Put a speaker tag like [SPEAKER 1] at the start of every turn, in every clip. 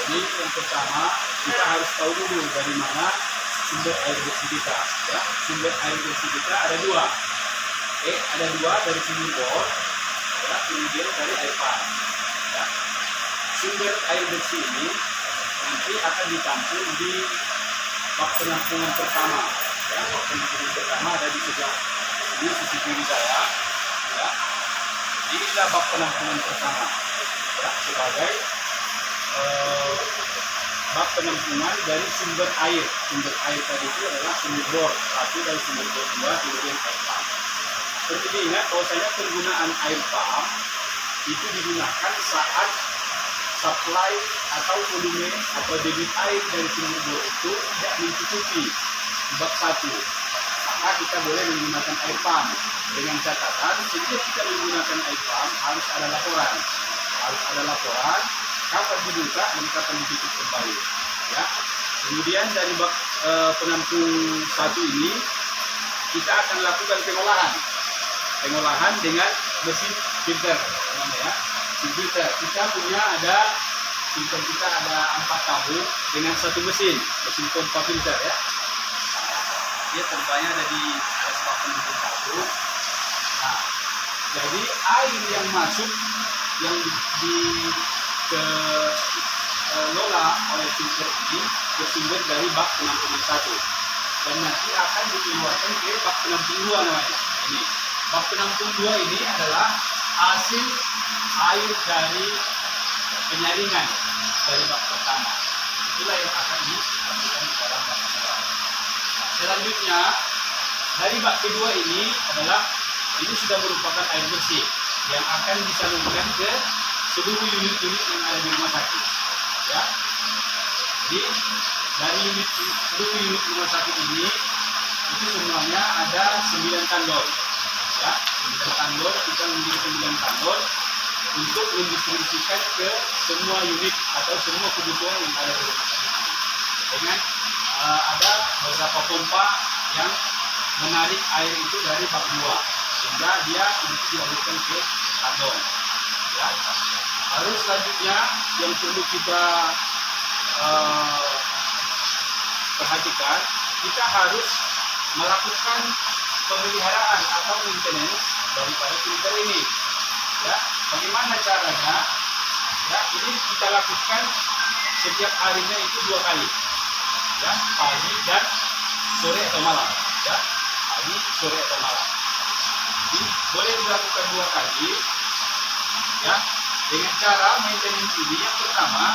[SPEAKER 1] Jadi yang pertama kita harus tahu dulu dari mana sumber air bersih kita. Ya, sumber air bersih kita ada dua. Ada dua dari sumber bor, ya, kemudian dari air pump. Ya. Sumber air bersih ini nanti akan ditampung di bak penampungan pertama. Ya, bak penampungan pertama ada di sebelah di sisi kiri saya. Ya. Inilah bak penampungan pertama. Ya, sebagai bak penampungan dari sumber air. Sumber air tadi itu adalah sumber bor satu dan sumber bor dua, kemudian air pump. Perlu diingat bahwasanya penggunaan air pump itu digunakan saat supply atau volume atau debit air dari sumber bor itu tidak mencukupi bak satu, maka kita boleh menggunakan air pump dengan catatan setiap kita menggunakan air pump harus ada laporan kapan dibuka dan kapan ditutup kembali. Ya. Kemudian dari bak penampung satu ini kita akan lakukan pengolahan dengan mesin filter, ya. Filter kita punya filter kita ada 4 tabung dengan satu mesin pompa filter, ya. Dia pompanya ada di atas tabung. Nah, jadi air yang masuk yang dikelola oleh filter ini bersumber dari bak penampung satu dan nanti akan dikeluarkan ke bak penampung dua namanya. Ini bak penampung dua ini adalah hasil air dari penyaringan dari bak pertama. Itulah yang akan dimasukkan di dalam bak kedua. Nah, selanjutnya dari bak kedua ini sudah merupakan air bersih yang akan disalurkan ke seluruh unit-unit yang ada di rumah sakit. Ya. Jadi dari seluruh unit rumah sakit ini itu semuanya ada 9 tandon. Ya, 9 tandon, kita memiliki 9 tandon untuk mendistribusikan ke semua unit atau semua kebutuhan yang ada di rumah sakit ini. Dengan ada beberapa pompa yang menarik air itu dari bak 2 sehingga dia untuk dialirkan ke tandon. Ya. Lalu selanjutnya yang perlu kita perhatikan, kita harus melakukan pemeliharaan atau maintenance daripada filter ini. Ya, bagaimana caranya? Ya, ini kita lakukan setiap harinya itu 2 kali. Ya, pagi dan sore atau malam. Ya, pagi, sore atau malam. Jadi boleh dilakukan 2 kali. Ya, dengan cara maintenance ini yang pertama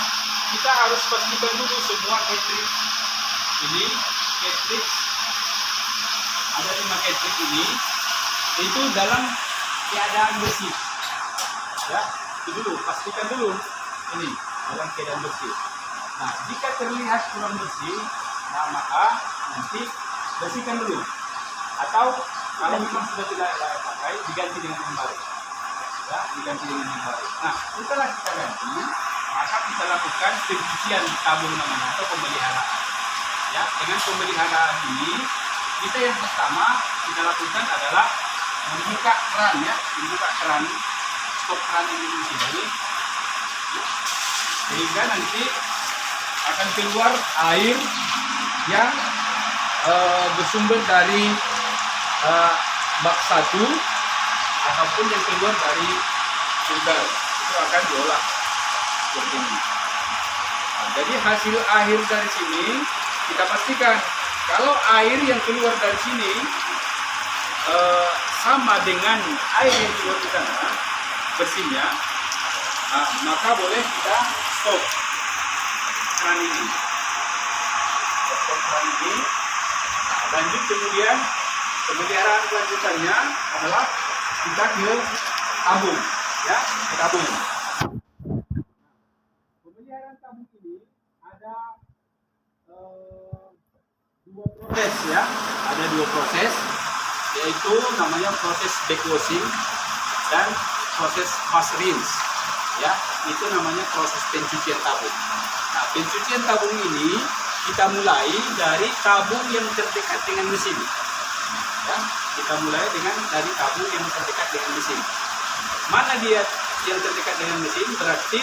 [SPEAKER 1] kita harus pastikan dulu semua cartridge ini, ada 5 cartridge ini itu dalam keadaan bersih. Ya, itu dulu pastikan dulu ini dalam keadaan bersih. Nah, jika terlihat kurang bersih, nah maka nanti bersihkan dulu. Atau kalau memang sudah tidak layak pakai, diganti dengan yang baru. Ya, diganti dengan yang baru. Nah, setelah kita ganti, maka kita lakukan pencucian tabung namanya atau pemeliharaan. Ya, dengan pemeliharaan ini, kita yang pertama kita lakukan adalah membuka keran, ya, membuka keran, stop keran ini di sini, sehingga nanti akan keluar air yang bersumber dari bak 1 ataupun yang keluar dari filter itu akan diolah seperti ini. Nah, jadi hasil akhir dari sini kita pastikan kalau air yang keluar dari sini sama dengan air yang keluar di sana bersihnya, maka boleh kita stop keran ini. Stop keran ini. Nah, lanjut kemudian pemeliharaan kelanjutannya adalah kita ke tabung, ya, ke tabung. Pemeliharaan tabung ini ada 2 proses, ya, ada 2 proses, yaitu namanya proses backwashing dan proses fast rinse, ya, itu namanya proses pencucian tabung. Nah, pencucian tabung ini kita mulai dari tabung yang terdekat dengan mesin. Ya, kita mulai dari tabung yang terdekat dengan mesin. Mana dia yang terdekat dengan mesin? Berarti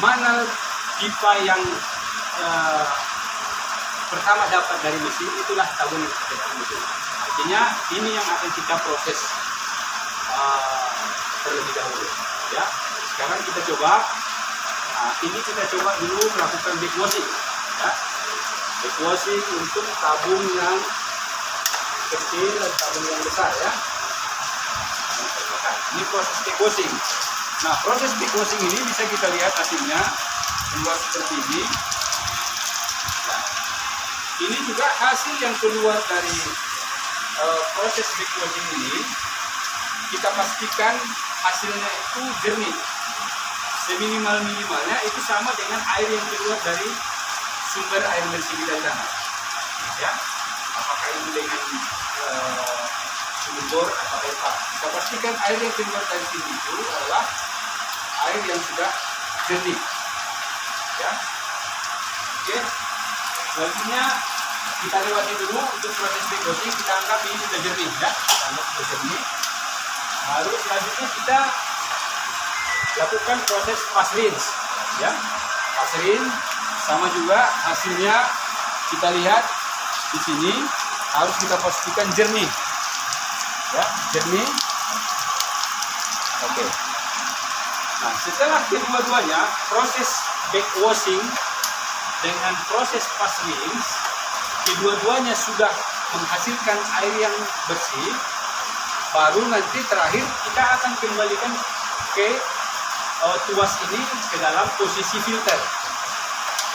[SPEAKER 1] mana pipa yang pertama dapat dari mesin, itulah tabung yang kita dapat mesin. Artinya ini yang akan kita proses terlebih dahulu. Ya, sekarang kita coba. Ini kita coba dulu melakukan backwashing. Ya, backwashing untuk tabung yang kecil dan tabung yang besar ya. Ini proses backwashing. Nah, proses backwashing ini bisa kita lihat hasilnya keluar seperti ini. Nah, ini juga hasil yang keluar dari proses backwashing ini. Kita pastikan hasilnya itu jernih. Seminimal-minimalnya itu sama dengan air yang keluar dari sumber air bersih di sana. Ya, apakah itu dengan sumber bor atau pipa. Kita pastikan air yang keluar dari sini itu adalah air yang sudah jernih. Ya, oke. Selanjutnya kita lewati dulu untuk proses backwashing. Kita anggap ini sudah jernih, ya. Kita anggap sudah jernih. Lalu selanjutnya kita lakukan proses fast rinse, ya. Fast rinse sama juga hasilnya kita lihat di sini harus kita pastikan jernih, ya, jernih. Oke. Nah, setelah kedua-duanya proses backwashing dengan proses fast rinse, kedua-duanya sudah menghasilkan air yang bersih, baru nanti terakhir kita akan kembalikan ke tuas ini ke dalam posisi filter,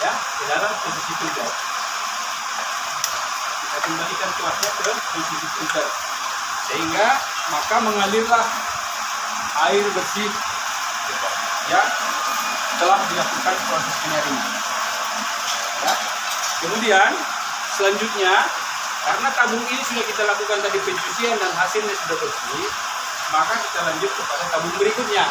[SPEAKER 1] ya, ke dalam posisi filter. Kita kembalikan tuasnya ke posisi filter, sehingga maka mengalirlah air bersih, ya, telah dilakukan proses penyaringan. Ya. Kemudian selanjutnya, karena tabung ini sudah kita lakukan tadi pencucian dan hasilnya sudah bersih, maka kita lanjut kepada tabung berikutnya.